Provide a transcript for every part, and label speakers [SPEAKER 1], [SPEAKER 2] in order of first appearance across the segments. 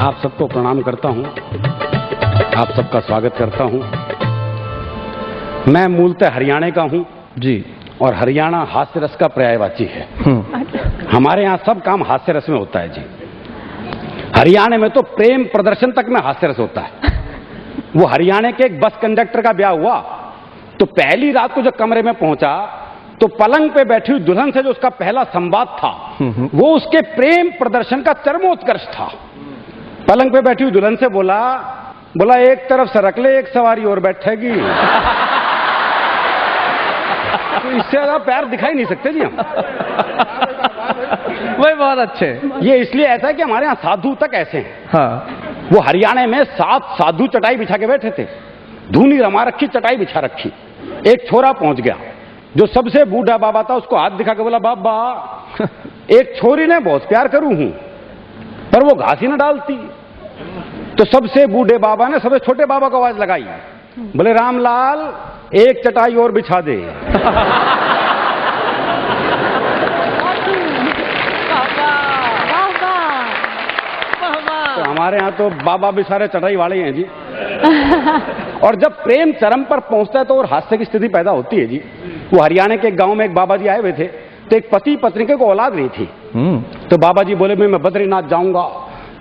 [SPEAKER 1] आप सबको प्रणाम करता हूं, आप सबका स्वागत करता हूं। मैं मूलतः हरियाणा का हूं
[SPEAKER 2] जी,
[SPEAKER 1] और हरियाणा हास्य रस का पर्यायवाची है। हमारे यहाँ सब काम हास्य रस में होता है जी। हरियाणा में तो प्रेम प्रदर्शन तक में हास्य रस होता है। वो हरियाणा के एक बस कंडक्टर का ब्याह हुआ तो पहली रात को जब कमरे में पहुंचा तो पलंग पे बैठी हुई दुल्हन से जो उसका पहला संवाद था वो उसके प्रेम प्रदर्शन का चरमोत्कर्ष था। पलंग पे बैठी हुई दुल्हन से बोला एक तरफ सरक ले, एक सवारी और बैठेगी। तो इससे ज्यादा प्यार दिखाई नहीं सकते जी हम।
[SPEAKER 2] वही बहुत अच्छे।
[SPEAKER 1] ये इसलिए ऐसा है कि हमारे यहाँ साधु तक ऐसे हैं।
[SPEAKER 2] हाँ,
[SPEAKER 1] वो हरियाणा में 7 साधु चटाई बिछा के बैठे थे, धूनी रमा रखी, चटाई बिछा रखी। एक छोरा पहुंच गया जो सबसे बूढ़ा बाबा था, उसको हाथ दिखा के बोला, बाबा एक छोरी ने बहुत प्यार करूं हूं पर वो घास ही न डालती। तो सबसे बूढ़े बाबा ने सबसे छोटे बाबा को आवाज लगाई, बोले रामलाल एक चटाई और बिछा दे। तो हमारे यहाँ तो बाबा भी सारे चटाई वाले हैं जी। और जब प्रेम चरम पर पहुंचता है तो और हास्य की स्थिति पैदा होती है जी। वो हरियाणा के एक गांव में एक बाबा जी आए हुए थे, तो एक पति पत्नी के को औलाद नहीं थी। तो बाबा जी बोले मैं बद्रीनाथ जाऊंगा,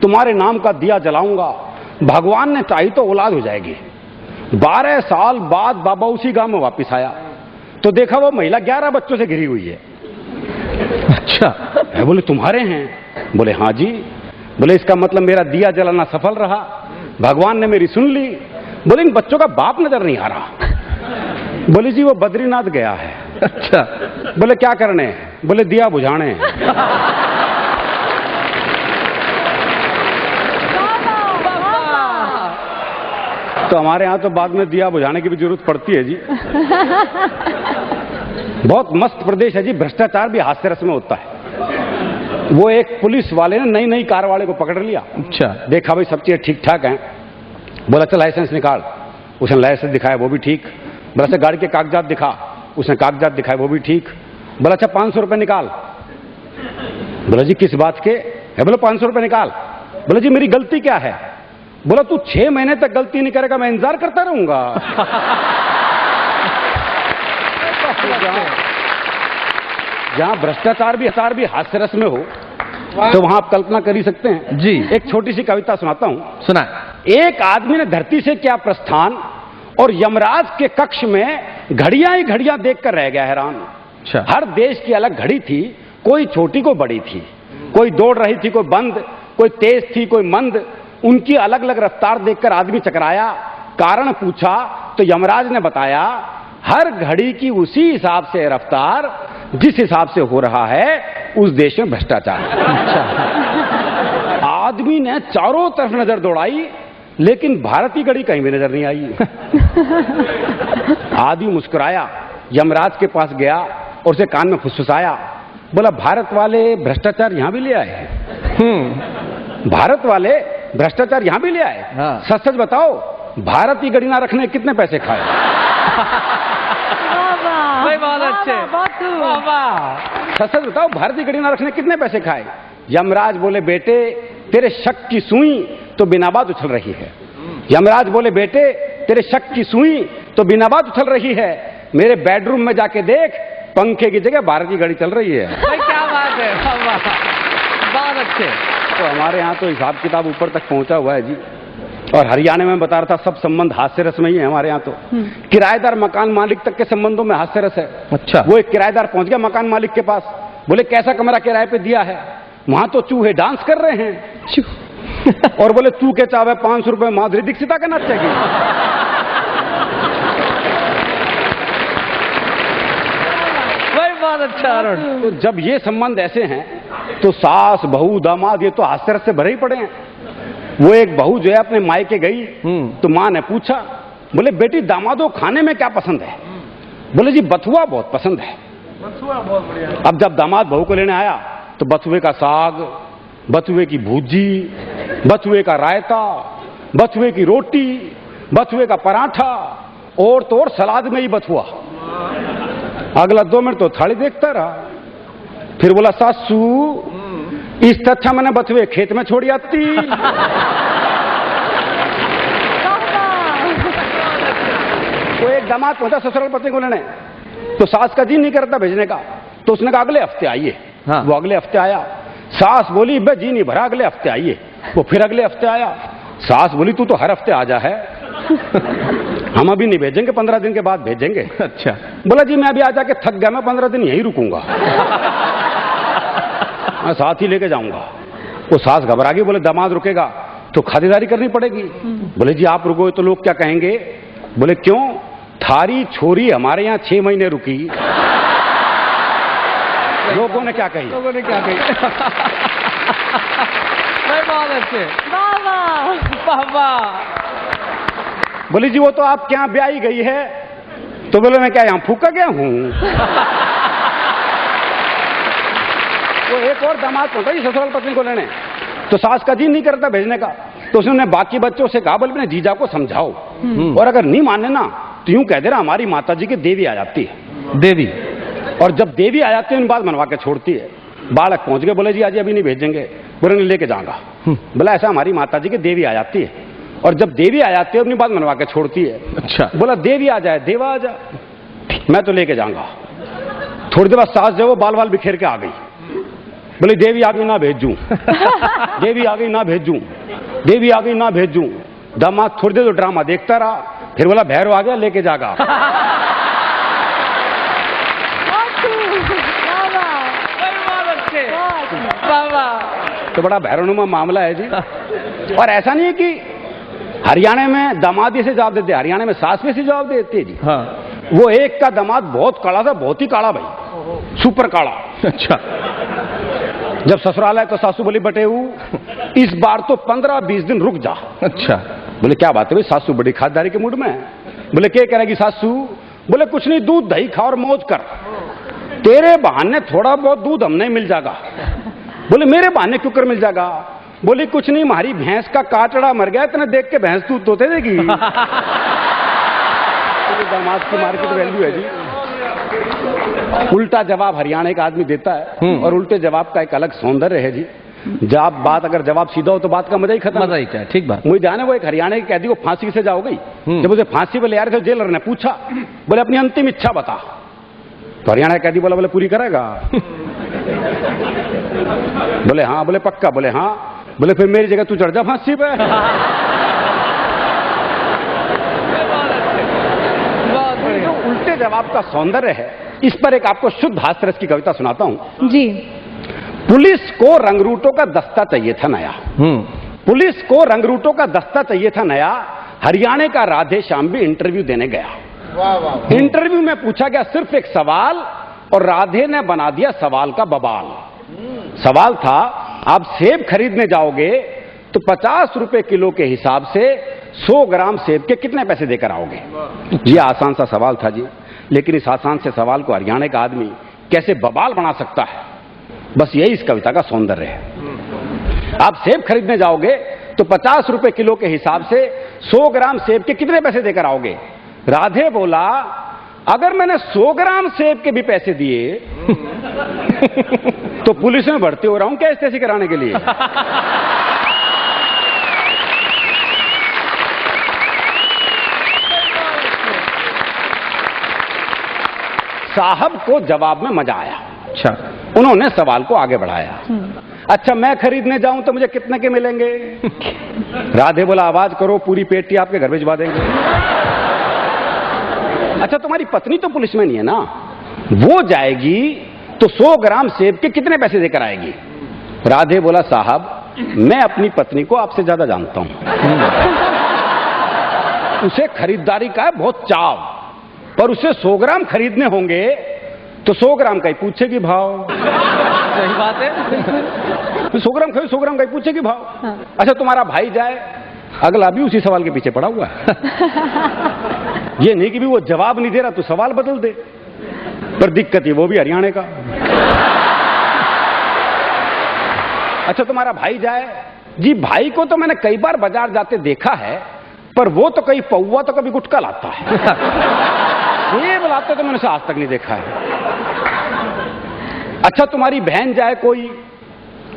[SPEAKER 1] तुम्हारे नाम का दिया जलाऊंगा, भगवान ने चाही तो औलाद हो जाएगी। 12 साल बाद बाबा उसी गांव में वापस आया तो देखा वो महिला 11 बच्चों से घिरी हुई है।
[SPEAKER 2] अच्छा।
[SPEAKER 1] बोले तुम्हारे हैं? बोले हाँ जी। बोले इसका मतलब मेरा दिया जलाना सफल रहा, भगवान ने मेरी सुन ली। बोले इन बच्चों का बाप नजर नहीं आ रहा। बोले जी वो बद्रीनाथ गया है।
[SPEAKER 2] अच्छा।
[SPEAKER 1] बोले क्या करने? बोले दिया बुझाने। तो हमारे यहाँ तो बाद में दिया बुझाने की भी जरूरत पड़ती है जी। बहुत मस्त प्रदेश है जी। भ्रष्टाचार भी हास्य रस में होता है। वो एक पुलिस वाले ने नई कार वाले को पकड़ लिया।
[SPEAKER 2] अच्छा।
[SPEAKER 1] देखा भाई सब चीजें ठीक ठाक हैं। बोला चल लाइसेंस निकाल। उसने लाइसेंस दिखाया, वो भी ठीक। बोला अच्छा गाड़ी के कागजात दिखा। उसने कागजात दिखाए, वो भी ठीक। बोला अच्छा 500 रुपए निकाल। बोला जी किस बात के? है बोला 500 रुपए निकाल। बोला जी मेरी गलती क्या है? बोला तू 6 महीने तक गलती नहीं करेगा, मैं इंतजार करता रहूंगा। जहां भ्रष्टाचार भी हास्य रस में हो तो वहां आप कल्पना कर ही सकते हैं
[SPEAKER 2] जी।
[SPEAKER 1] एक छोटी सी कविता सुनाता हूं।
[SPEAKER 2] सुना।
[SPEAKER 1] एक आदमी ने धरती से किया प्रस्थान और यमराज के कक्ष में घड़ियां ही घड़ियां देखकर रह गया हैरान।
[SPEAKER 2] अच्छा।
[SPEAKER 1] हर देश की अलग घड़ी थी, कोई छोटी कोई बड़ी थी, कोई दौड़ रही थी कोई बंद, कोई तेज थी कोई मंद। उनकी अलग अलग रफ्तार देखकर आदमी चकराया। कारण पूछा तो यमराज ने बताया हर घड़ी की उसी हिसाब से रफ्तार जिस हिसाब से हो रहा है उस देश में भ्रष्टाचार। आदमी ने चारों तरफ नजर दौड़ाई लेकिन भारत की घड़ी कहीं भी नजर नहीं आई। आदमी मुस्कुराया, यमराज के पास गया और उसे कान में फुसफुसाया। बोला भारत वाले भ्रष्टाचार यहां भी ले आए? भारत वाले भ्रष्टाचार यहां भी ले आए?
[SPEAKER 2] हाँ।
[SPEAKER 1] सच सच बताओ भारत की घड़ी ना रखने कितने पैसे खाए?
[SPEAKER 2] बहुत अच्छे।
[SPEAKER 1] सच सच बताओ भारत की घड़ी ना रखने कितने पैसे खाए? यमराज बोले बेटे तेरे शक की सुई तो बिना बात उछल रही है। यमराज बोले बेटे तेरे शक की सुई तो बिना बात उछल रही है। मेरे बेडरूम में जाके देख, पंखे की जगह भारत की घड़ी चल रही है।
[SPEAKER 2] भाई क्या बात है, बहुत अच्छे।
[SPEAKER 1] तो हमारे यहाँ तो हिसाब किताब ऊपर तक पहुंचा हुआ है जी। और हरियाणा में बता रहा था सब संबंध हास्य रस में ही है हमारे यहाँ तो। किराएदार मकान मालिक तक के संबंधों में हास्य रस है।
[SPEAKER 2] अच्छा।
[SPEAKER 1] वो एक किराएदार पहुंच गया मकान मालिक के पास, बोले कैसा कमरा किराए पे दिया है? वहां तो चूहे डांस कर रहे हैं। और बोले तू के चावे 500 रुपए माधुरी दीक्षिता का नाचेगी।
[SPEAKER 2] बहुत अच्छा अरुण।
[SPEAKER 1] तो जब ये संबंध ऐसे हैं तो सास बहू दामाद ये तो हास्य रस से भरे ही पड़े हैं। वो एक बहू जो है अपने मायके गई तो मां ने पूछा, बोले बेटी दामादो खाने में क्या पसंद है? बोले जी बथुआ बहुत पसंद है। बथुआ बहुत बढ़िया। अब जब दामाद बहू को लेने आया तो बथुए का साग, बथुए की भुजी, बथुए का रायता, बथुए की रोटी, बथुए का पराठा और तो और सलाद में ही बथुआ। अगला 2 मिनट तो थाली देखता रहा। फिर बोला सासू इससे अच्छा मैंने बथुए खेत में छोड़ आती। तो एक दामाद पहुंचा ससुराल पत्नी को लेने, तो सास का जी नहीं करता भेजने का, तो उसने कहा अगले हफ्ते आइए।
[SPEAKER 2] हाँ।
[SPEAKER 1] वो अगले हफ्ते आया। सास बोली बे जी नहीं भरा, अगले हफ्ते आइए। वो फिर अगले हफ्ते आया। सास बोली तू तो हर हफ्ते आ जा है। हम अभी नहीं भेजेंगे, 15 दिन के बाद भेजेंगे।
[SPEAKER 2] अच्छा।
[SPEAKER 1] बोला जी मैं अभी आ जाके थक गया, मैं 15 दिन यहीं रुकूंगा। मैं साथ ही लेके जाऊंगा। वो सास घबरा गई, बोले दामाद रुकेगा तो खातिरदारी करनी पड़ेगी। बोले जी आप रुकोगे तो लोग क्या कहेंगे? बोले क्यों? थारी छोरी हमारे यहाँ 6 महीने रुकी, लोगों ने क्या कही?
[SPEAKER 2] लोगों ने क्या कही? बहुत अच्छे। वाह।
[SPEAKER 1] बोली जी वो तो आपके यहाँ ब्याही गई है। तो बोले मैं क्या यहाँ फूका गया हूँ? वो एक और दामाद पहुंचा जी ससुराल पत्नी को लेने, तो सास का जी नहीं करता भेजने का, तो उसने बाकी बच्चों से कहा बोले अपने जीजा को समझाओ, और अगर नहीं माने ना तो यूं कह दे रहा हमारी माता जी की देवी आ जाती है।
[SPEAKER 2] देवी।
[SPEAKER 1] और जब देवी आ जाती है उन बात मनवा के छोड़ती है। बालक पहुंच गए, बोले जी आज अभी नहीं भेजेंगे। बोले नहीं लेके जाऊंगा। बोला ऐसा हमारी माता जी की देवी आ जाती है, और जब देवी आ जाती है अपनी बात मनवा के छोड़ती है।
[SPEAKER 2] अच्छा।
[SPEAKER 1] बोला देवी आ जाए देवा आ जाए, मैं तो लेके जाऊंगा। थोड़ी देर बाद सास जो वो बाल बाल बिखेर के आ गई। बोले देवी आ गई ना भेजूं। देवी आ गई ना भेजूं, देवी आ गई ना भेजूं। दामाद थोड़ी देर तो ड्रामा देखता रहा, फिर बोला भैरव आ गया लेके जागा। तो बड़ा भैरवनुमा मामला है जी। और ऐसा नहीं है कि हरियाणा में दामाद ऐसे जवाब देते, हरियाणा में सास भी ऐसे जवाब देती है जी।
[SPEAKER 2] हाँ।
[SPEAKER 1] वो एक का दामाद बहुत काला था, बहुत ही काला भाई, सुपर काला।
[SPEAKER 2] अच्छा।
[SPEAKER 1] जब ससुराल आए तो सासू बोली बटेऊ इस बार तो 15-20 दिन रुक जा।
[SPEAKER 2] अच्छा।
[SPEAKER 1] बोले क्या बात है भाई? सासू बड़ी खातिरदारी के मूड में है। बोले क्या करेगी सासू? बोले कुछ नहीं, दूध दही खा और मौज कर, तेरे बहाने थोड़ा बहुत दूध हमने मिल जाएगा। बोले मेरे बहाने क्यों कर मिल जाएगा? बोली कुछ नहीं, हमारी भैंस का काटड़ा मर गया, इतने देख के भैंस दूध तो देगी। दामाद की मार्केट वैल्यू है जी। उल्टा जवाब हरियाणा का आदमी देता है, और उल्टे जवाब का एक अलग सौंदर्य है जी। जब बात अगर जवाब सीधा हो तो बात का मजा ही खत्म।
[SPEAKER 2] मजा ही क्या? ठीक बात।
[SPEAKER 1] मुझे जाने वो एक हरियाणा के कैदी को फांसी की सजा हो गई। जब उसे फांसी पे ले आ रहे थे जेलर ने पूछा, बोले अपनी अंतिम इच्छा बता। तो हरियाणा का कैदी बोला बोले पूरी करेगा? बोले हाँ। बोले पक्का? बोले हाँ। बोले फिर मेरी जगह तू चढ़ जा फांसी पे। जो उल्टे जवाब का सौंदर्य है, इस पर एक आपको शुद्ध हास्य रस की कविता सुनाता हूं
[SPEAKER 3] जी।
[SPEAKER 1] पुलिस को रंगरूटों का दस्ता चाहिए था नया। पुलिस को रंगरूटों का दस्ता चाहिए था नया। हरियाणा का राधे श्याम भी इंटरव्यू देने गया। इंटरव्यू में पूछा गया सिर्फ एक सवाल, और राधे ने बना दिया सवाल का बवाल। सवाल था आप सेब खरीदने जाओगे तो 50 रुपए किलो के हिसाब से 100 ग्राम सेब के कितने पैसे देकर आओगे? यह आसान सा सवाल था जी, लेकिन इस आसान से सवाल को हरियाणा का आदमी कैसे बवाल बना सकता है, बस यही इस कविता का सौंदर्य है। आप सेब खरीदने जाओगे तो 50 रुपए किलो के हिसाब से 100 ग्राम सेब के कितने पैसे देकर आओगे? राधे बोला अगर मैंने 100 ग्राम सेब के भी पैसे दिए तो पुलिस में भर्ती हो रहा हूं क्या ऐसी कराने के लिए? साहब को जवाब में मजा आया।
[SPEAKER 2] अच्छा।
[SPEAKER 1] उन्होंने सवाल को आगे बढ़ाया। अच्छा मैं खरीदने जाऊं तो मुझे कितने के मिलेंगे? राधे बोला आवाज करो, पूरी पेटी आपके घर भिजवा देंगे। अच्छा तुम्हारी पत्नी तो पुलिस में नहीं है ना, वो जाएगी तो 100 ग्राम सेब के कितने पैसे देकर आएगी? राधे बोला साहब मैं अपनी पत्नी को आपसे ज्यादा जानता हूं। उसे खरीदारी का है बहुत चाव, पर उसे 100 ग्राम खरीदने होंगे तो 100 ग्राम का ही पूछेगी भाव।
[SPEAKER 2] सही बात है।
[SPEAKER 1] 100 ग्राम खरीद 100 ग्राम का ही पूछेगी भाव। अच्छा तुम्हारा भाई जाए, अगला भी उसी सवाल के पीछे पड़ा हुआ है। ये नहीं कि भी वो जवाब नहीं दे रहा तो सवाल बदल दे, पर दिक्कत ही वो भी हरियाणा का। अच्छा तुम्हारा भाई जाए, जी भाई को तो मैंने कई बार बाजार जाते देखा है, पर वो तो कहीं पौवा तो कभी गुटखा लाता है। सेब लाते तो मैंने उसे आज तक नहीं देखा है। अच्छा तुम्हारी बहन जाए कोई,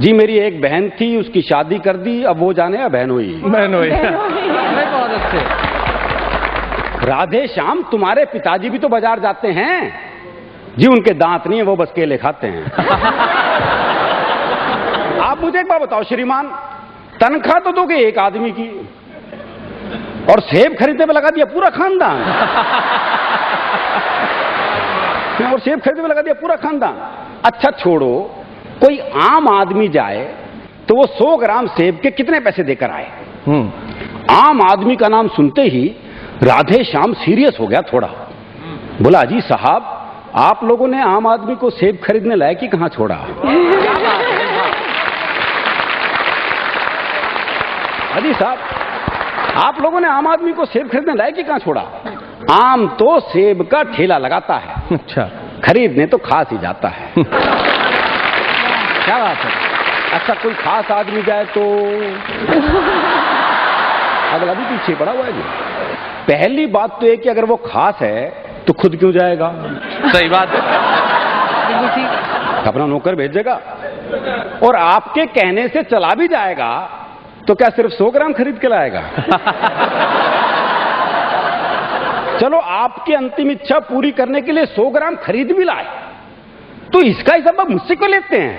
[SPEAKER 1] जी मेरी एक बहन थी, उसकी शादी कर दी, अब वो जाने या बहन हुई।
[SPEAKER 2] बहनोई। अरे बहुत अच्छे।
[SPEAKER 1] राधे श्याम तुम्हारे पिताजी भी तो बाजार जाते हैं जी, उनके दांत नहीं है, वो बस केले खाते हैं। आप मुझे एक बात बताओ श्रीमान, तनख्वाह तो दोगे एक आदमी की और सेब खरीदने में लगा दिया पूरा खानदान। और सेब खरीदने में लगा दिया पूरा खानदान। अच्छा छोड़ो, कोई आम आदमी जाए तो वो 100 ग्राम सेब के कितने पैसे देकर आए? आम आदमी का नाम सुनते ही राधे श्याम सीरियस हो गया थोड़ा। बोला जी साहब, आप लोगों ने आम आदमी को सेब खरीदने लायक ही कहां छोड़ा? अजी साहब, आप लोगों ने आम आदमी को सेब खरीदने लायक ही कहां छोड़ा? आम तो सेब का ठेला लगाता है,
[SPEAKER 2] अच्छा,
[SPEAKER 1] खरीदने तो खास ही जाता है। क्या बात है? अच्छा कोई खास आदमी जाए तो अगला भी पीछे पड़ा हुआ है जी। पहली बात तो है कि अगर वो खास है तो खुद क्यों जाएगा?
[SPEAKER 2] सही बात है, बिल्कुल ठीक।
[SPEAKER 1] अपना नौकर भेजेगा और आपके कहने से चला भी जाएगा तो क्या सिर्फ 100 ग्राम खरीद के लाएगा? चलो आपकी अंतिम इच्छा पूरी करने के लिए 100 ग्राम खरीद भी लाए तो इसका हिसाब आप मुझसे क्यों लेते हैं?